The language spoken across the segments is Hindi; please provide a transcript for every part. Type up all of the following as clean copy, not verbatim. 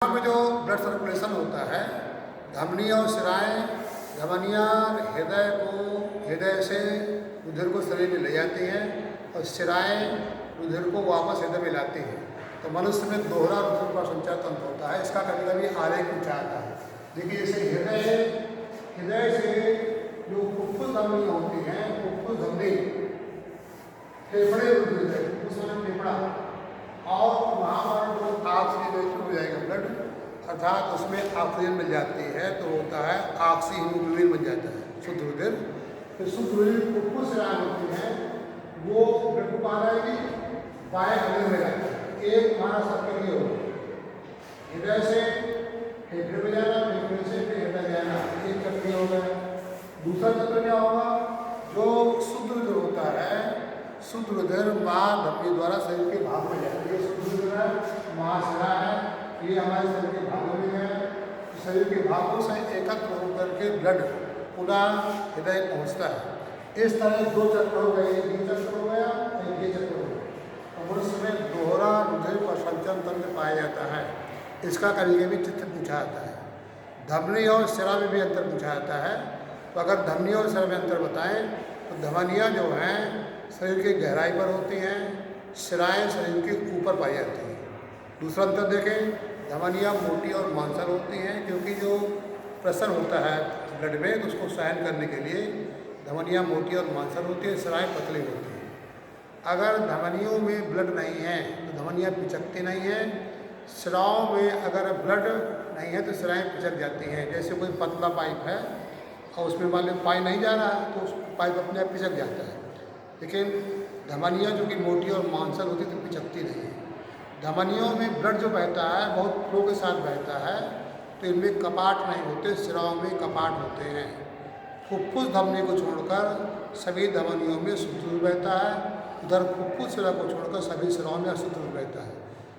यहाँ पे जो ब्लड सर्कुलेशन होता है, धमनी और शिराएँ, धमनियाँ हृदय से रुधिर को शरीर में ले जाती हैं और शिराएँ रुधिर को वापस हृदय में लाती हैं। तो मनुष्य में दोहरा रुधिर का संचार तंत्र होता है। इसका कभी कभी आरेख ऊंचा आता है। देखिए जैसे हृदय से जो फुफ्फुस धमनी होती हैं, फुफ्फुस धमनी फेफड़े रुधिर है, उसमें फेफड़ा, और वहाँ पर जो ऑक्सीजन हो जाएगा ब्लड, अर्थात उसमें ऑक्सीजन मिल जाती है तो होता है ऑक्सीहीमोग्लोबिन बन जाता है, शुद्ध रुधिर। फिर शुद्ध रुधिर फुफ्फुस से होती है, वो ब्लड को कहाँ जाएगी, बाएं हृदय में जाती है। एक हमारा सर्कल ये होगा, हृदय से फेफड़े में जाना, फेफड़े से फिर हृदय जाना, एक चक्र हो गया। दूसरा चक्र क्या होगा, जो शुद्ध रुधिर होता है, शुद्ध रुधिर माँ धमनी द्वारा शरीर के भाग में जाती है। शुद्ध रुधिर है, महाशिरा है, ये हमारे शरीर के भागों में है। शरीर के भागों से एकत्र होकर के ब्लड पुनः हृदय पहुँचता है। इस तरह दो चक्र हो गए, एक ये चक्र हो गया, एक ये चक्र हो गया। तो मनुष्य में दोहरा रुधिर का संचरण तंत्र पाया जाता है। इसका कभी कभी चित्र पूछा जाता है। धमनी और शिरा में भी अंतर पूछा जाता है। तो अगर धमनी और शिरा में अंतर बताएं तो धमनियाँ जो हैं शरीर की गहराई पर होती हैं, शिराएँ शरीर के ऊपर पाई जाती हैं। दूसरा अंतर देखें, धमनियाँ मोटी और मांसल होती हैं, क्योंकि जो प्रेशर होता है ब्लड में तो उसको सहन करने के लिए धमनियाँ मोटी और मांसल होती हैं, शिराएँ पतली होती हैं। अगर धमनियों में ब्लड नहीं है तो धमनियाँ पिचकती नहीं हैं। शिराओं में अगर ब्लड नहीं है तो शिराएँ पिचक जाती हैं। जैसे कोई पतला पाइप है और उसमें मान लो पानी नहीं जा रहा है तो उस पाइप अपने आप पिचक जाता है, लेकिन धमनियाँ जो कि मोटी और मांसल होती तो पिचकती नहीं है। धमनियों में ब्लड जो बहता है बहुत फ्लो के साथ बहता है, तो इनमें कपाट नहीं होते, शिराओं में कपाट होते हैं। फुफ्फुस धमनी को छोड़कर सभी धमनियों में शुद्ध रुधिर बहता है, उधर फुफ्फुस शिरा को छोड़कर सभी शिराओं में अशुद्ध रुधिर बहता है।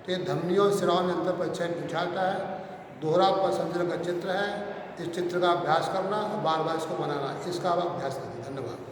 तो ये धमनी और शिराओं में अंतर परिचय पूछाता है। दोहरा संचरण का चित्र है। इस चित्र का अभ्यास करना और बार बार इसको बनाना, इसका आप अभ्यास करें। धन्यवाद।